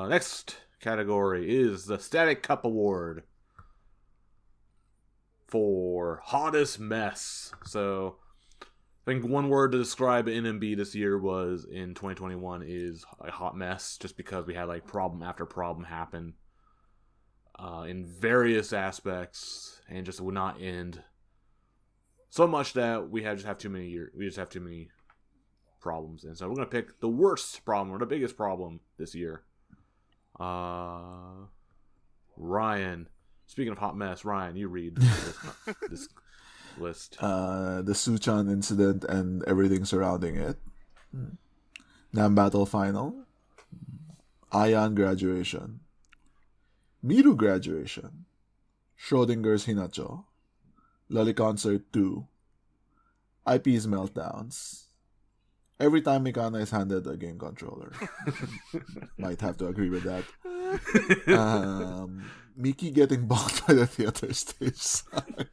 Next category is the Static Cup Award for hottest mess. So I think one word to describe NMB this year was in 2021 is a hot mess, just because we had like problem after problem happen in various aspects, and just would not end. So much that we just have too many problems, and so we're gonna pick the worst problem or the biggest problem this year. Ryan, speaking of hot mess, Ryan, you read this list. The Suchan incident and everything surrounding it. Nam Battle Final. Ayan graduation. Miru graduation. Schrodinger's Hinacho. Lolly Concert 2. IP's meltdowns. Every time Mikana is handed a game controller. Might have to agree with that. Miki getting bonked by the theater stage sign.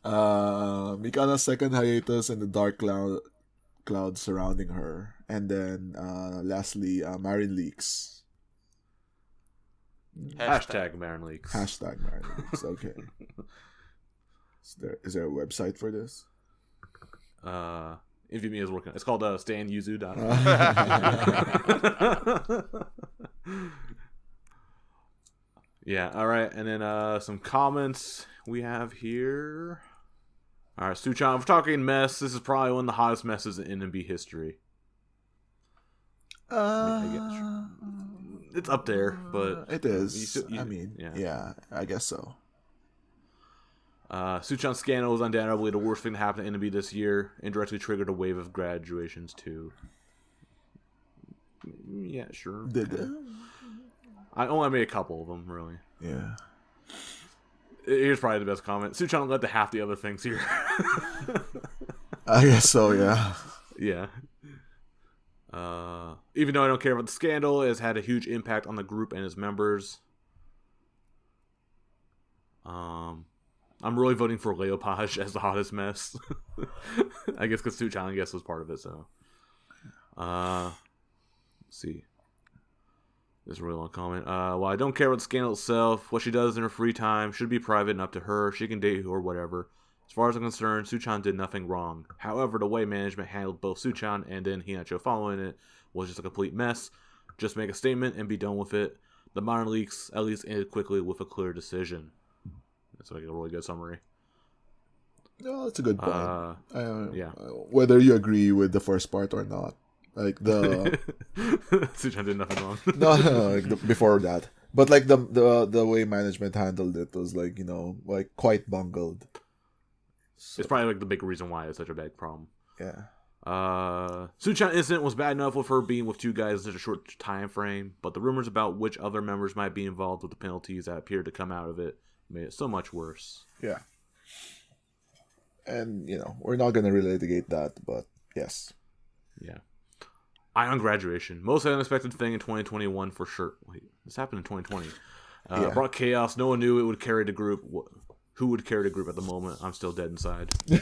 Mikana's second hiatus and the dark cloud surrounding her. And then lastly, Marin Leaks. Hashtag Marin Leaks. Hashtag Marin Leaks, okay. Is there a website for this? NVMe is working. It's called standuzu.com. Yeah, alright. And then some comments we have here. Alright, Suchan, if we're talking mess, this is probably one of the hottest messes in NMB history. It's up there, but... It is. Yeah, I guess so. Suchan's scandal was undoubtedly the worst thing to happen to NMB this year. Indirectly triggered a wave of graduations, too. Yeah, sure. Did it? I only made a couple of them, really. Yeah. Here's probably the best comment. Suchan led to half the other things here. I guess so, yeah. Yeah. Even though I don't care about the scandal, it has had a huge impact on the group and its members. I'm really voting for Leopage as the hottest mess. I guess because Suchan, was part of it, so. Let's see. This is a really long comment. Well, I don't care about the scandal itself. What she does in her free time should be private and up to her. She can date who or whatever. As far as I'm concerned, Suchan did nothing wrong. However, the way management handled both Suchan and then Hinacho following it was just a complete mess. Just make a statement and be done with it. The minor leaks at least ended quickly with a clear decision. That's like a really good summary. No, that's a good point. Yeah. Whether you agree with the first part or not. Like the Suchan did nothing wrong. no, like before that. But like the way management handled it was like, like quite bungled. So, it's probably like the big reason why it's such a bad problem. Yeah. Suchan incident was bad enough with her being with two guys in such a short time frame, but the rumors about which other members might be involved with the penalties that appeared to come out of it made it so much worse. Yeah. And, we're not going to relitigate that, but yes. Yeah. Ion graduation. Most unexpected thing in 2021 for sure. Wait, this happened in 2020. Brought chaos. No one knew it would carry the group. Who would carry the group at the moment? I'm still dead inside. Yeah.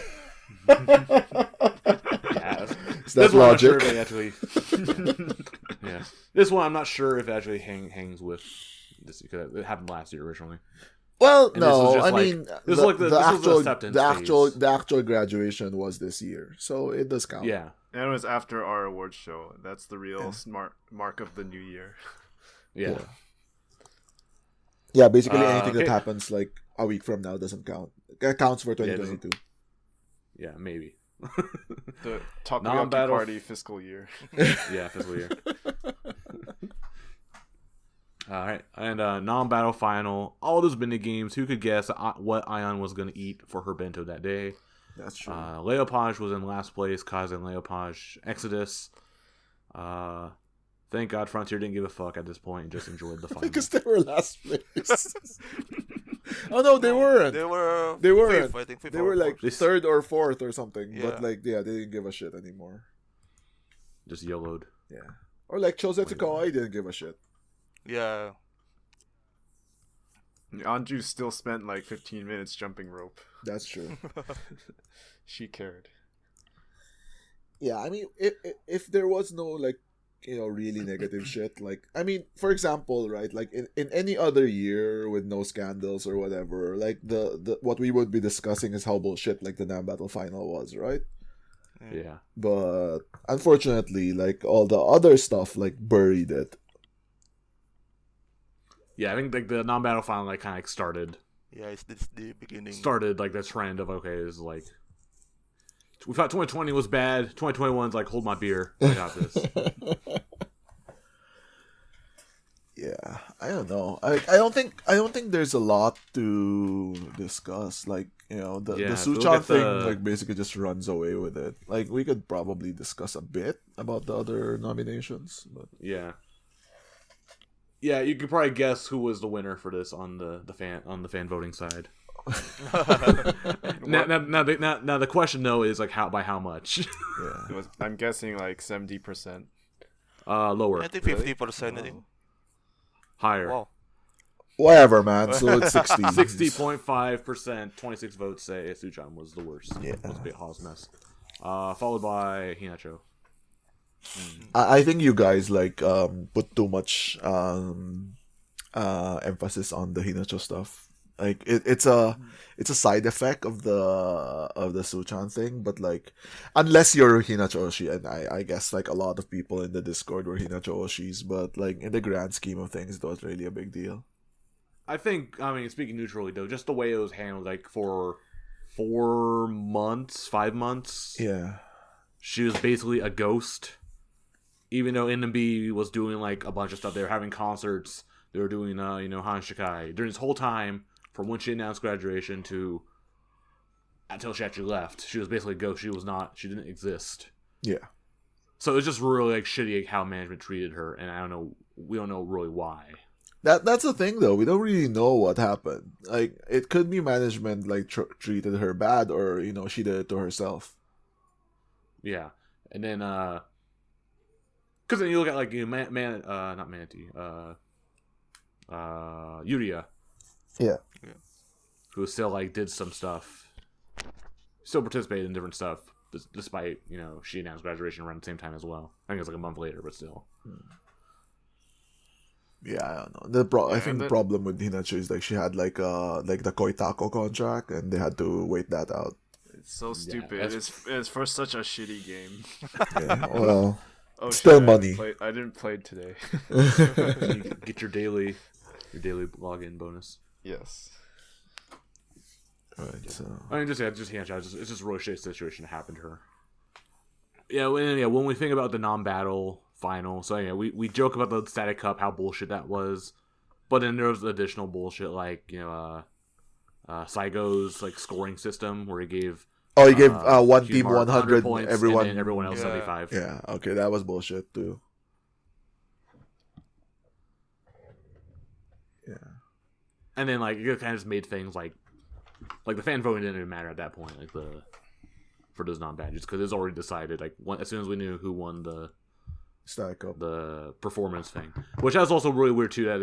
Is that logic? Yeah. This one I'm not sure if it actually hangs with this, because it happened last year originally. Well, and no, I mean, the actual graduation was this year, so it does count. Yeah, and it was after our awards show. That's the real smart mark of the new year. Yeah. Yeah, basically anything that happens like a week from now doesn't count. It counts for 2022. Yeah, maybe. The Takoyaki party fiscal year. Yeah, fiscal year. Alright, and non-battle final. All those mini games, who could guess what Ion was going to eat for her bento that day? That's true. Leopage was in last place, causing Leopage Exodus. Thank God Frontier didn't give a fuck at this point and just enjoyed the final. Because they were last place. Oh no, they weren't. They were. Fifth, I think fifth. They were like third or fourth or something. Yeah. But like, they didn't give a shit anymore. Just YOLO'd. Yeah. Or like Chosetsu Kawaii didn't give a shit. Yeah. Anju still spent like 15 minutes jumping rope. That's true. She cared. Yeah, I mean, if there was no like really negative shit. Like, I mean, for example, right? Like in any other year with no scandals or whatever, like the what we would be discussing is how bullshit like the Nam Battle final was, right? Yeah. But unfortunately, like all the other stuff like buried it. Yeah, I think like the non-battle final like kind of started Yeah, it's the beginning. like the trend of okay, is like we thought 2020 was bad. 2021's like hold my beer, I got this. Yeah, I don't know. I don't think there's a lot to discuss. Like, the Yeah, the if you look Suchan at thing the- like basically just runs away with it. Like, we could probably discuss a bit about the other nominations, but Yeah. Yeah, you could probably guess who was the winner for this on the fan voting side. Now the question though is like how much? yeah. I'm guessing like 70%. Lower, I think 50%. I think. higher. Wow. Whatever, man. So it's 60. 60.5%, 26 votes say Suchan was the worst. Yeah. Was a bit Hall's mess. Followed by Hinacho. I think you guys like put too much emphasis on the Hinacho stuff. Like it's a side effect of the Suchan thing, but like unless you're Hinacho Oshi, and I guess like a lot of people in the Discord were Hinacho Oshis, but like in the grand scheme of things, it was really a big deal. I think, I mean, speaking neutrally though, just the way it was handled, like for 5 months, Yeah. she was basically a ghost. Even though NMB was doing like a bunch of stuff, they were having concerts, they were doing Hanshikai during this whole time from when she announced graduation to until she actually left. She was basically a ghost. She didn't exist. Yeah. So it's just really like shitty how management treated her, and we don't know really why. That's the thing though. We don't really know what happened. Like it could be management like treated her bad, or she did it to herself. Yeah, and then because then you look at like not Manatee, Yuria, Yeah. who still like did some stuff, still participated in different stuff, despite she announced graduation around the same time as well. I think it was like a month later, but still. Yeah, I don't know. I think and the problem with Hinacho is like she had like the Koitako contract, and they had to wait that out. It's so stupid. that's- It's for such a shitty game. Yeah, well, Oh, Still shit, money. I didn't play it today. You get your daily login bonus. Yes. right. So I mean, just it's just a really shitty situation that happened to her. Yeah, when we think about the non-battle final, so yeah, we joke about the Static Cup, how bullshit that was, but then there was additional bullshit like Saigo's like scoring system where he gave he gave one team Mark 100, points, everyone. and then everyone else Yeah. 75. Yeah, okay, that was bullshit too. Yeah. And then like it kind of just made things like the fan voting didn't even matter at that point, like for those non-badges, because it's already decided like as soon as we knew who won the Stack up. the performance thing, which was also really weird too, that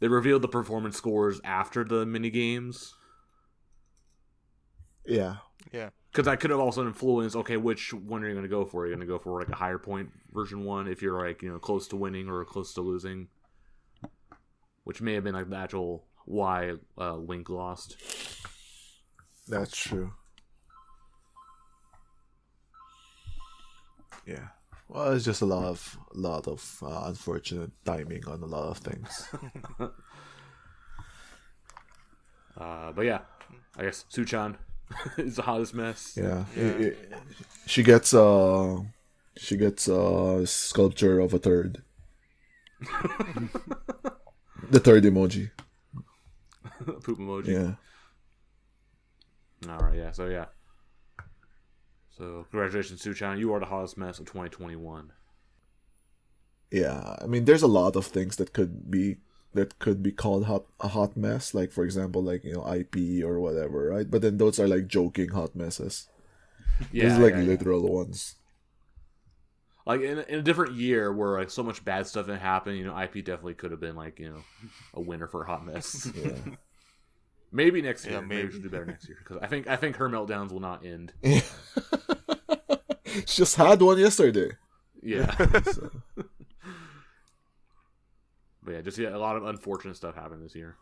they revealed the performance scores after the mini games, Yeah. Yeah. because that could have also influenced which one are you going to go for? Are you going to go for like a higher point version one if you're like close to winning or close to losing, which may have been like the actual why Link lost. That's true. Yeah. Well, it's just a lot of unfortunate timing on a lot of things. But yeah, I guess Suchan is the hottest mess. Yeah. Yeah. She gets a sculpture of a third. The third emoji. Poop emoji. Yeah. All right. Yeah. So congratulations, Suchan. You are the hottest mess of 2021. Yeah. I mean, there's a lot of things that could be called a hot mess. Like, for example, like IP or whatever, right? But then those are like joking hot messes. Yeah. These are like yeah. literal ones. Like in a different year where like so much bad stuff had happened, IP definitely could have been like a winner for a hot mess. Yeah. Maybe next year. Yeah, Maybe we should do better next year, because I think her meltdowns will not end. She just had one yesterday. Yeah. So, But yeah, just a lot of unfortunate stuff happened this year.